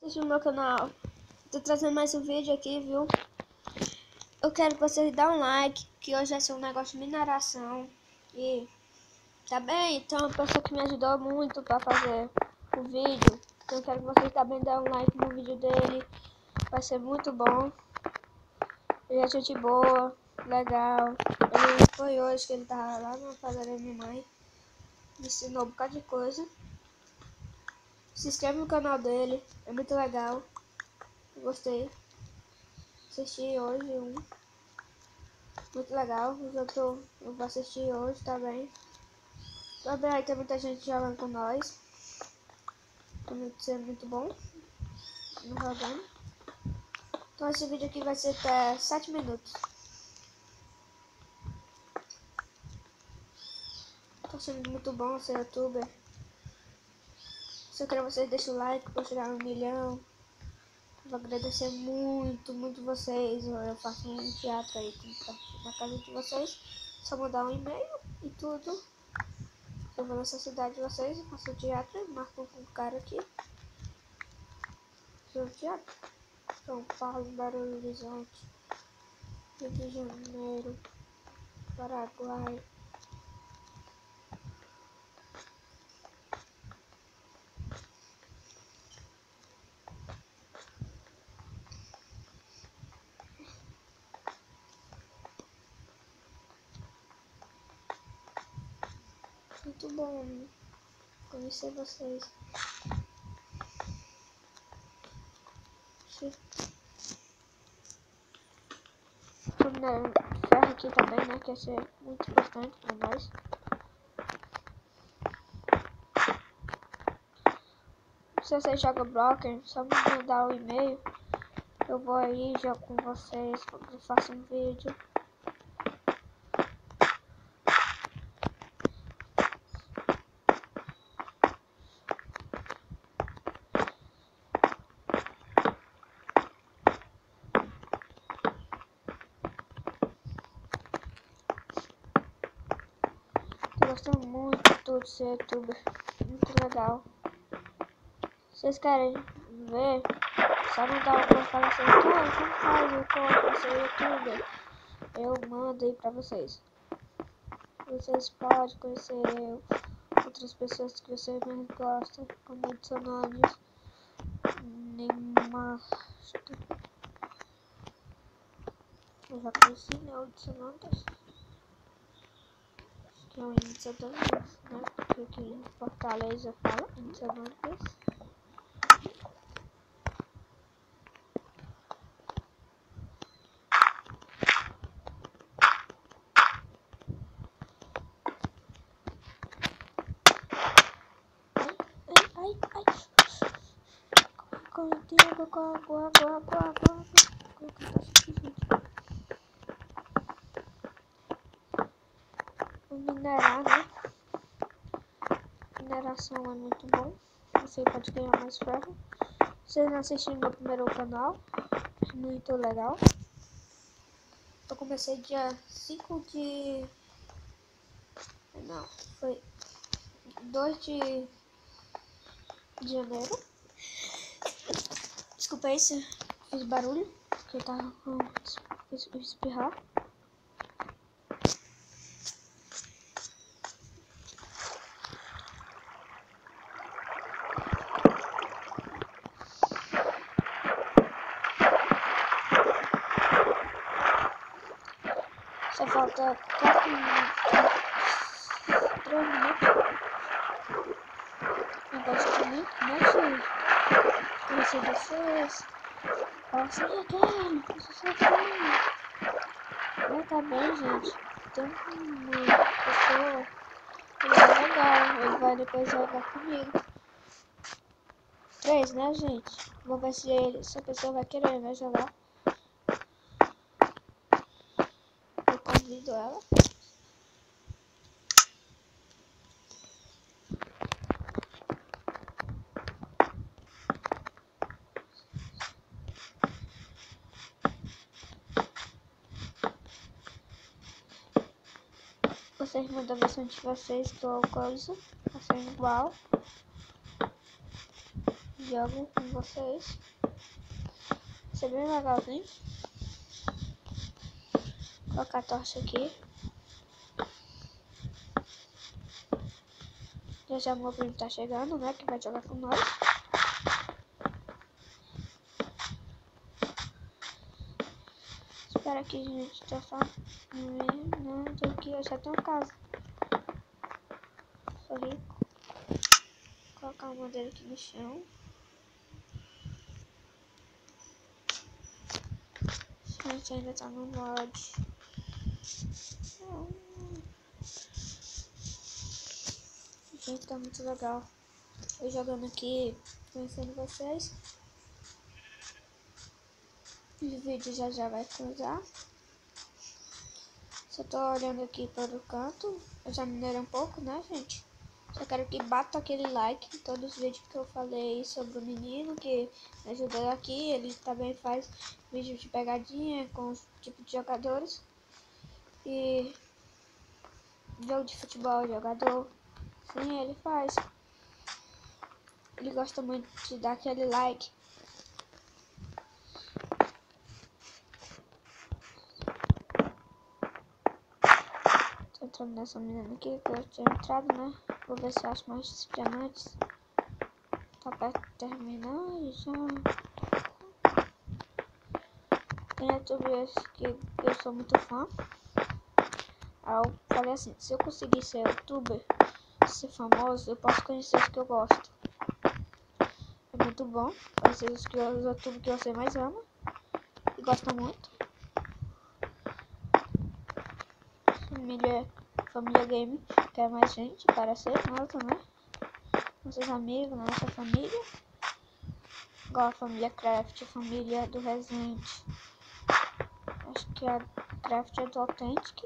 Assiste no meu canal. Tô trazendo mais um vídeo aqui, viu? Eu quero que vocês dêem um like, que hoje vai ser um negócio de mineração. E tá bem? Então, uma pessoa que me ajudou muito pra fazer o vídeo. Então, eu quero que vocês também dêem um like no vídeo dele. Vai ser muito bom. Ele é gente boa, legal. Ele foi hoje que ele tava lá na fazenda da minha mãe. Me ensinou um bocado de coisa. Se inscreve no canal dele, é muito legal. Eu gostei. Assisti hoje um. Muito legal. Os outros eu vou assistir hoje também. Também aí tem muita gente jogando com nós. Também sendo muito bom. No jogando. Então esse vídeo aqui vai ser até 7 minutos. Tá sendo muito bom ser youtuber. Se eu quero vocês, deixem o like pra chegar a 1 milhão. Vou agradecer muito vocês. Eu faço um teatro aí na casa de vocês. Só mandar um e-mail e tudo. Eu vou nessa cidade de vocês, eu faço o teatro, marco com o cara aqui. Seu teatro. São Paulo, Belo Horizonte, Rio de Janeiro, Paraguai. Muito bom conhecer vocês. Minério de ferro aqui também, né? Que vai ser muito importante para nós. Se você joga Broker, só me mandar o e-mail. Eu vou aí, jogo com vocês, eu faço um vídeo. Tô gostando muito de ser youtuber, muito legal. Se vocês querem ver, só mandar alguma coisa assim, como faz o código pra ser youtuber? Eu mando aí pra vocês. Vocês podem conhecer eu, outras pessoas que vocês mais gostam, como Edsonones, Neymar. Eu já conheci, né, o Edsonones. Que é o Edsonones, né, porque aqui em Fortaleza fala Edsonones. Água. Vou minerar, né? Mineração é muito bom. Você pode ganhar mais ferro. Vocês não assistiram meu primeiro canal? Muito legal. Eu comecei dia 5 de... Não, foi 2 de janeiro. Desculpa aí se fiz barulho, porque eu tava com espirrar. Só falta 4 minutos. 3 minutos. Negócio de mim, né, filho? Conhecer vocês. Fala assim, Raquel, você não tá bem, gente. Tem uma pessoa. Ele é legal. Ele vai depois jogar comigo. 3, né, gente? Vou ver se essa pessoa vai querer, né, jogar. Eu convido ela. Vocês mandam a versão de vocês, que eu coisa. Vai ser igual. E jogo com vocês. Vai ser bem legalzinho. Vou colocar a tocha aqui. Já meu primo tá chegando, né? Que vai jogar com nós. Espera aqui, gente. Tô só vendo aqui. Eu já tenho casa. Sou rico. Vou colocar o modelo aqui no chão. A gente ainda tá no mod. Gente, tá muito legal. Eu jogando aqui, conhecendo vocês. O vídeo já vai cruzar. Só tô olhando aqui para o canto. Eu já minerei um pouco, né, gente? Só quero que bata aquele like em todos os vídeos que eu falei sobre o menino que me ajudou aqui. Ele também faz vídeo de pegadinha com os tipos de jogadores. E jogo de futebol, jogador. Sim, ele faz. Ele gosta muito de dar aquele like. Tô entrando nessa menina aqui que eu tinha entrado, né? Vou ver se eu acho mais diamantes. Tá perto de terminar e já. Tem youtubers que eu sou muito fã. Aí eu falei assim, se eu conseguir ser youtuber, ser famoso, eu posso conhecer os que eu gosto. É muito bom conhecer os youtubers que você mais ama e gosta muito. Família Game quer mais gente para ser nossa, né? Nossos amigos, nossa família. Igual a família Craft, a família do Resident. Acho que a Craft é do Authentic.